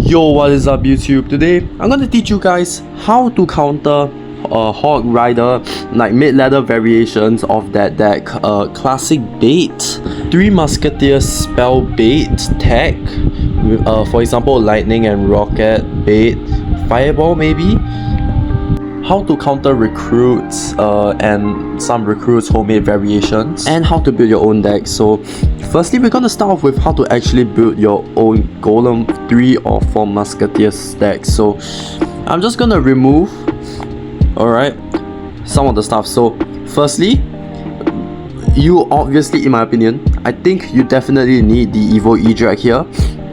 Yo, what is up YouTube? Today I'm gonna teach you guys how to counter Hog Rider, like mid-ladder variations of that deck. Classic bait, 3 Musketeers spell bait tech, for example lightning and rocket bait, fireball maybe. How to counter recruits and some recruits homemade variations, and how to build your own deck. So firstly, we're gonna start off with how to actually build your own Golem 3 or 4 Musketeers deck. So I'm just gonna remove some of the stuff. So firstly, you obviously, in my opinion, I think you definitely need the Evo E-Drag here.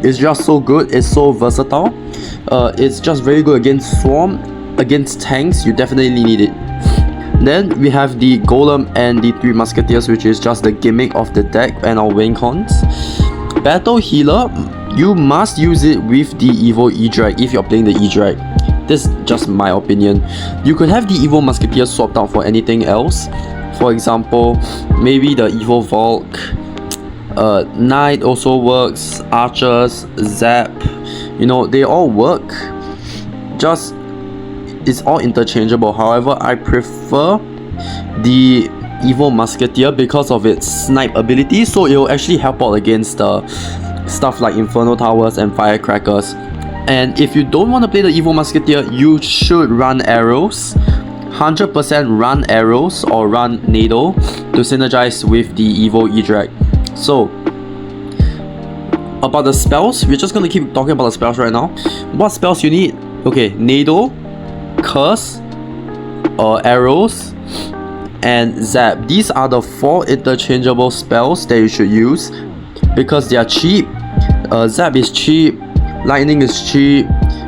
It's just so good, it's so versatile, it's just very good against Swarm. Against tanks, you definitely need it. Then we have the Golem and the 3 Musketeers, which is just the gimmick of the deck and our win cons. Battle Healer, you must use it with the Evo E-Drag if you're playing the E-Drag. This is just my opinion. You could have the Evo Musketeers swapped out for anything else. For example, maybe the Evo Volk. Knight also works, Archers, Zap, you know, they all work. Just it's all interchangeable. However, I prefer the Evo Musketeer because of its snipe ability, so it will actually help out against stuff like Inferno Towers and Firecrackers. And if you don't want to play the Evo Musketeer, you should run arrows. 100% run arrows or run Nado to synergize with the Evo E-Drag. So about the spells, we're just going to keep talking about the spells right now. What spells you need? Okay, Nado, Curse, arrows, and Zap. These are the 4 interchangeable spells that you should use because they are cheap. Zap is cheap, lightning is cheap,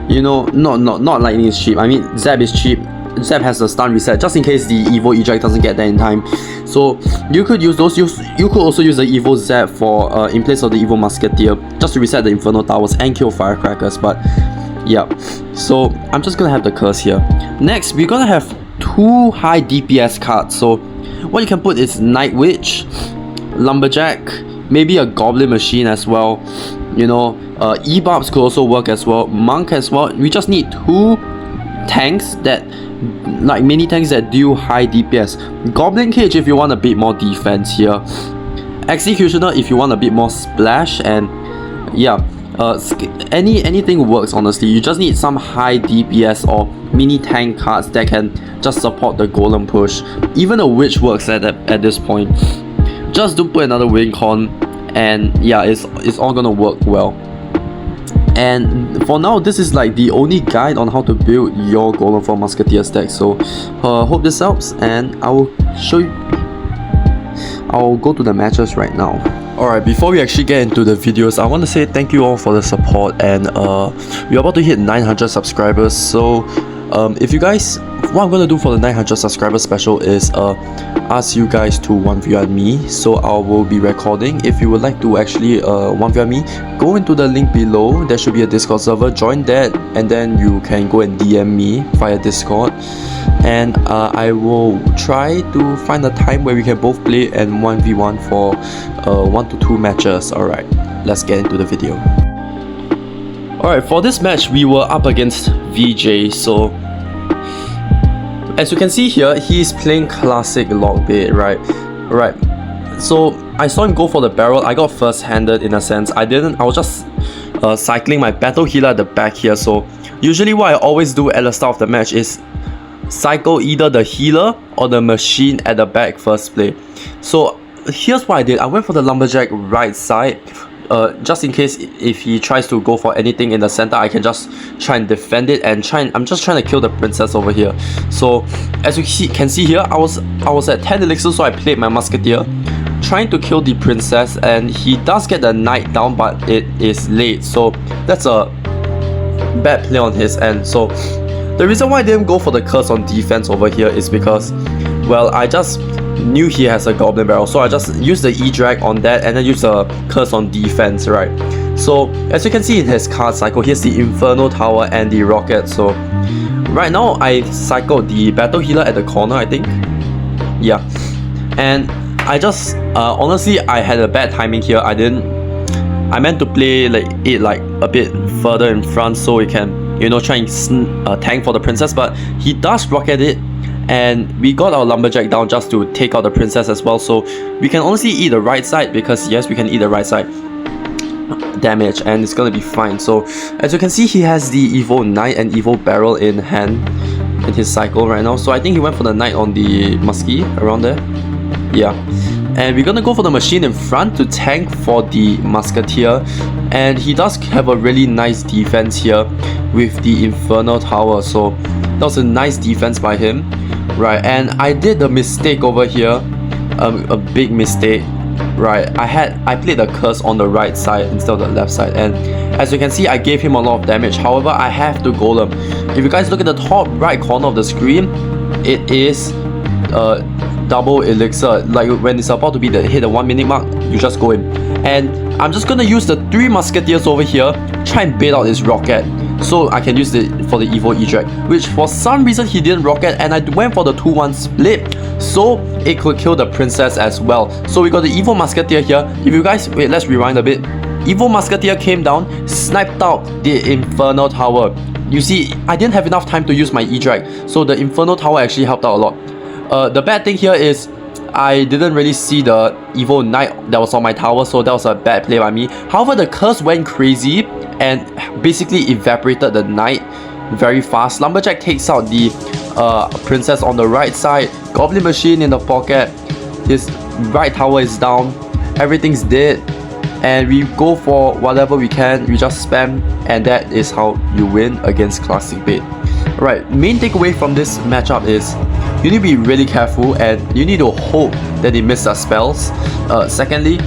you know, not lightning is cheap, I mean Zap is cheap. Zap has a stun reset just in case the Evo E-Drag doesn't get there in time. So you could use those. You could also use the Evo Zap for in place of the Evo Musketeer, just to reset the Inferno Towers and kill Firecrackers. But yeah, so I'm just gonna have the Curse here. Next, we're gonna have 2 high DPS cards. So what you can put is Night Witch, Lumberjack, maybe a Goblin Machine as well. You know, E-Barbs could also work as well, Monk as well. We just need 2 tanks that, like mini tanks that do high DPS. Goblin Cage if you want a bit more defense here. Executioner if you want a bit more splash, and yeah. Anything works honestly. You just need some high DPS or mini tank cards that can just support the Golem push. Even a Witch works at this point. Just don't put another win con, and yeah, it's all gonna work well. And for now, this is like the only guide on how to build your Golem for Musketeers deck. So hope this helps, and I will show you. I'll go to the matches right now. Alright, before we actually get into the videos, I want to say thank you all for the support, and we're about to hit 900 subscribers. So if you guys, what I'm gonna do for the 900 subscribers special is ask you guys to 1v1 me. So I will be recording. If you would like to actually 1v1 me, go into the link below. There should be a Discord server, join that, and then you can go and DM me via Discord, and I will try to find a time where we can both play and 1v1 for 1 to 2 matches. Alright, let's get into the video. Alright, for this match we were up against VJ. So as you can see here, he's playing classic Lockbait, right? So I saw him go for the barrel. I got first-handed in a sense. I was just cycling my Battle Healer at the back here. So usually what I always do at the start of the match is cycle either the healer or the machine at the back first play. So here's what I did. I went for the Lumberjack right side, just in case if he tries to go for anything in the center, I can just try and defend it, and I'm just trying to kill the princess over here. So as you can see here, I was at 10 elixir, so I played my Musketeer trying to kill the princess, and he does get the knight down, but it is late, so that's a bad play on his end. So the reason why I didn't go for the Curse on defense over here is because, well, I just knew he has a Goblin Barrel, so I just used the E-Drag on that and then use the Curse on defense, right? So as you can see in his card cycle, here's the Inferno Tower and the Rocket. So right now I cycled the Battle Healer at the corner, I think. Yeah, and I just honestly I had a bad timing here. I I meant to play it a bit further in front so we can, you know, try and tank for the princess, but he does rocket it, and we got our lumberjack down just to take out the princess as well, so we can honestly eat the right side, because yes, we can eat the right side damage and it's gonna be fine. So as you can see, he has the Evo Knight and Evo Barrel in hand in his cycle right now, so I think he went for the Knight on the Muskie around there. Yeah, and we're gonna go for the machine in front to tank for the Musketeer, and he does have a really nice defense here with the Infernal Tower, so that was a nice defense by him, right? And I did the mistake over here, a big mistake, right? I played the curse on the right side instead of the left side, and as you can see, I gave him a lot of damage. However, I have to Golem. If you guys look at the top right corner of the screen, it is double elixir. Like when it's about to be hit the 1 minute mark, you just go in. And I'm just gonna use the 3 Musketeers over here, try and bait out this rocket, so I can use it for the Evo Eject, which for some reason he didn't rocket, and I went for the 2-1 split, so it could kill the princess as well. So we got the Evo Musketeer here. If you guys, wait, let's rewind a bit. Evo Musketeer came down, sniped out the Infernal Tower. You see, I didn't have enough time to use my Eject, so the Infernal Tower actually helped out a lot. The bad thing here is I didn't really see the Evo Knight that was on my tower, so that was a bad play by me. However, the curse went crazy and basically evaporated the Knight very fast. Lumberjack takes out the princess on the right side. Goblin Machine in the pocket. His right tower is down. Everything's dead. And we go for whatever we can. We just spam, and that is how you win against Classic Bait. Right, main takeaway from this matchup is you need to be really careful and you need to hope that they miss their spells. Secondly,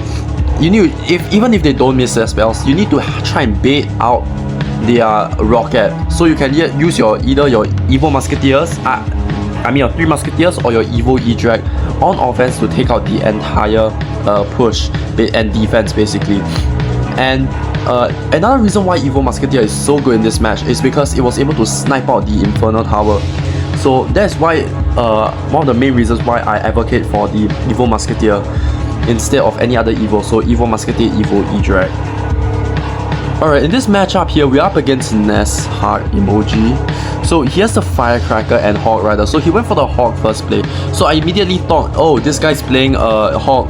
you need, even if they don't miss their spells, you need to try and bait out their rocket, so you can use either your Evo Musketeers, your 3 Musketeers, or your Evo Eject on offense to take out the entire push and defense basically. And another reason why Evo Musketeer is so good in this match is because it was able to snipe out the Infernal Tower. So that's why one of the main reasons why I advocate for the Evo Musketeer instead of any other Evo. So Evo Musketeer, Evo Eject. Alright, in this matchup here, we're up against Ness Heart Emoji. So he has the Firecracker and Hawk Rider, so he went for the Hawk first play. So I immediately thought, oh, this guy's playing Hawk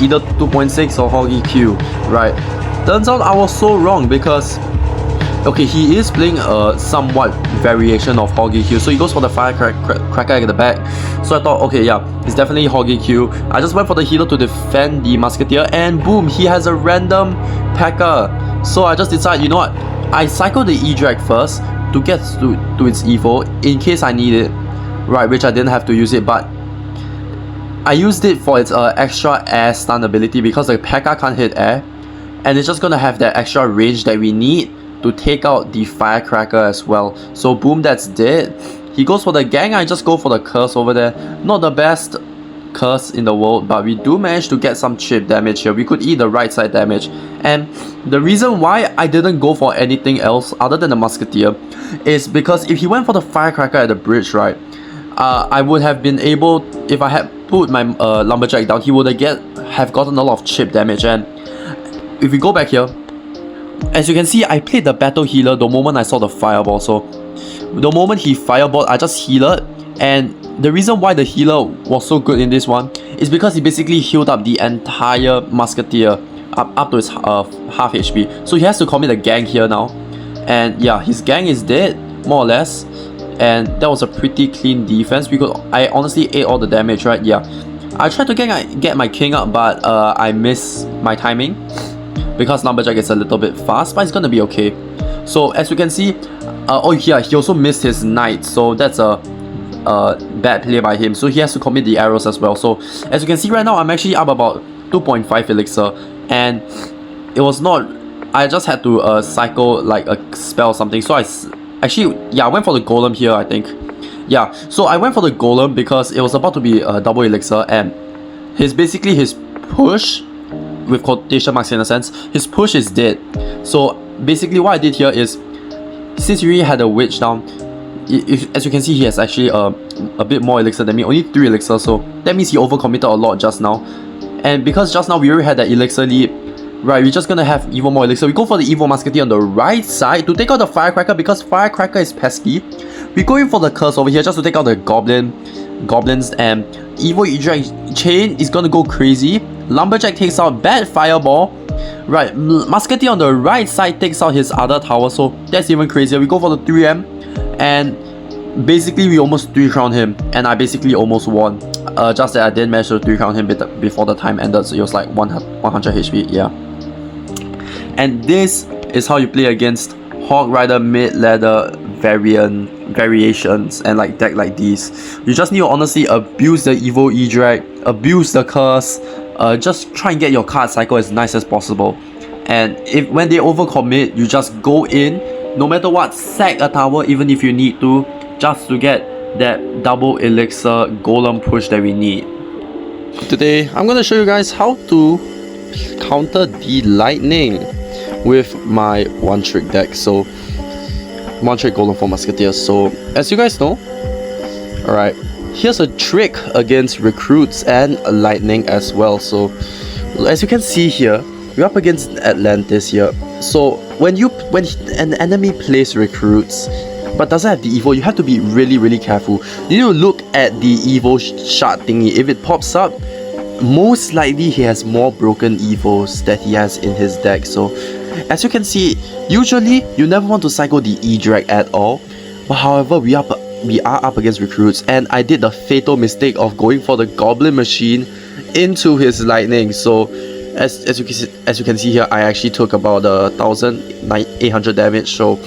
either 2.6 or Hawk EQ, right? Turns out I was so wrong, because okay, he is playing a somewhat variation of Hawk EQ, so he goes for the Firecracker at the back. So I thought, okay, yeah, it's definitely Hawk EQ. I just went for the healer to defend the Musketeer, and boom, he has a random P.E.K.K.A. So I just decided, you know what, I cycle the Eject first to get to its Evo in case I need it, right, which I didn't have to use it, but I used it for its extra air stun ability, because the P.E.K.K.A. can't hit air, and it's just gonna have that extra range that we need to take out the Firecracker as well. So boom, that's dead. He goes for the gang, I just go for the curse over there. Not the best curse in the world, but we do manage to get some chip damage here. We could eat the right side damage, and the reason why I didn't go for anything else other than the Musketeer is because if he went for the Firecracker at the bridge, right, I would have been able, if I had put my Lumberjack down, he would have gotten a lot of chip damage. And if we go back here, as you can see, I played the Battle Healer the moment I saw the Fireball. So the moment he Fireballed, I just healed, and the reason why the healer was so good in this one is because he basically healed up the entire Musketeer up to his half HP. So he has to commit a gang here now, and yeah, his gang is dead more or less, and that was a pretty clean defense because I honestly ate all the damage, right? Yeah, I tried to get my king up, but I missed my timing because Lumberjack is a little bit fast, but it's gonna be okay. So as you can see, oh yeah, he also missed his knight, so that's a bad play by him, so he has to commit the arrows as well. So as you can see right now, I'm actually up about 2.5 elixir, and it was not, I just had to cycle like a spell or something. So I went for the Golem here, I think. Yeah, so I went for the Golem because it was about to be a double elixir, and his push, with quotation marks in a sense, his push is dead. So basically what I did here is, since he really had a witch down, as you can see, he has actually a bit more elixir than me, only 3 elixir, so that means he overcommitted a lot just now. And because just now we already had that elixir lead, Right, we're just gonna have Evo more elixir. We go for the Evo Musketeer on the right side to take out the Firecracker because Firecracker is pesky. We go in for the Curse over here just to take out the Goblins, and Evo Eject Chain is gonna go crazy. Lumberjack takes out Bad Fireball. Right, Musketeer on the right side takes out his other tower, so that's even crazier. We go for the 3M, and basically we almost 3-crown him, and I basically almost won. Just that I didn't manage to 3-crown him before the time ended, so it was like 100 HP, yeah. And this is how you play against Hog Rider mid-ladder variations and like deck like these. You just need to honestly abuse the Evo E-Drag, abuse the Curse, just try and get your card cycle as nice as possible. And when they overcommit, you just go in, no matter what, sack a tower even if you need to, just to get that double elixir golem push that we need. Today, I'm gonna show you guys how to counter the lightning with my one trick deck. So one trick golem for Musketeers. So as you guys know, alright, here's a trick against recruits and lightning as well. So as you can see here, we're up against Atlantis here. So when an enemy plays recruits but doesn't have the Evo, you have to be really careful. You need to look at the Evo shard thingy. If it pops up, most likely he has more broken Evos that he has in his deck. So as you can see, usually you never want to cycle the E-Drag at all. But however, we are up against recruits, and I did the fatal mistake of going for the Goblin Machine into his lightning. So as you can see here, I actually took about 1,800 damage. So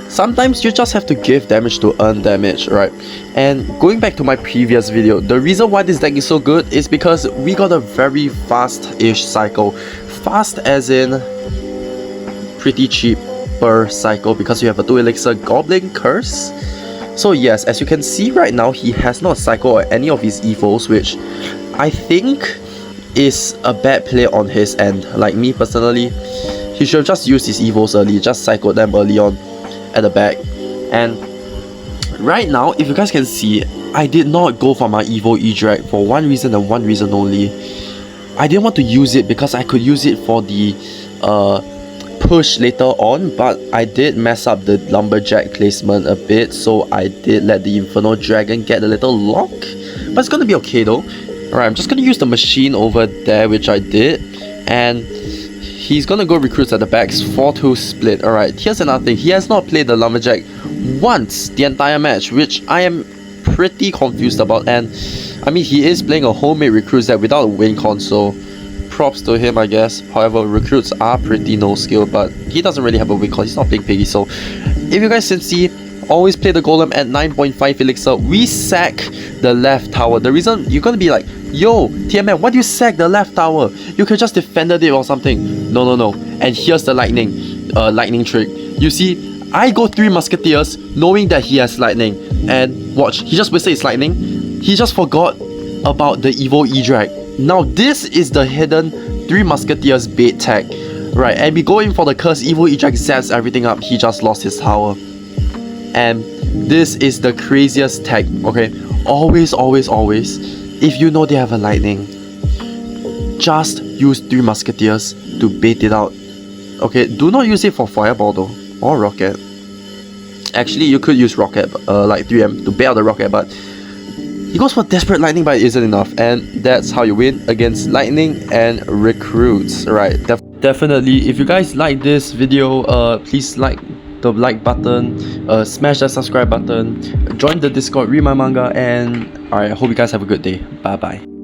sometimes you just have to give damage to earn damage, right? And going back to my previous video, the reason why this deck is so good is because we got a very fast-ish cycle. Fast as in pretty cheap per cycle, because you have a 2 elixir Goblin Curse. So yes, as you can see right now, he has not cycled any of his Evos, which I think is a bad play on his end. Like me personally, he should have just used his Evos early, just cycled them early on at the back. And right now, if you guys can see, I did not go for my Evo E-Drag for one reason and one reason only. I didn't want to use it because I could use it for the push later on, but I did mess up the Lumberjack placement a bit, so I did let the Inferno Dragon get a little lock. But it's gonna be okay though. Alright, I'm just gonna use the machine over there, which I did, and he's gonna go recruits at the backs, 4-2 split. Alright, here's another thing. He has not played the Lumberjack once the entire match, which I am pretty confused about. And I mean, he is playing a homemade recruits deck without a win con, so props to him, I guess. However, recruits are pretty no skill, but he doesn't really have a win con. He's not playing Piggy. So if you guys can see, always play the Golem at 9.5 elixir. We sack the left tower. The reason you're gonna be like, yo, TMM, why do you sack the left tower? You could just defended it or something. No. And here's the lightning trick. You see, I go 3 Musketeers knowing that he has lightning, and watch, he just wasted his lightning. He just forgot about the Evo E-Drag. Now this is the hidden 3 Musketeers bait tag, right? And we go in for the Curse. Evo E-Drag zaps everything up. He just lost his tower. And this is the craziest tag, okay? Always, if you know they have a lightning, just use 3 Musketeers to bait it out. Okay, do not use it for Fireball though, or Rocket. Actually, you could use Rocket, like 3M, to bait out the Rocket, but he goes for Desperate Lightning, but it isn't enough. And that's how you win against Lightning and Recruits, right? Definitely, if you guys like this video, please like the like button, smash that subscribe button, join the Discord, read my manga, and alright, I hope you guys have a good day. Bye bye.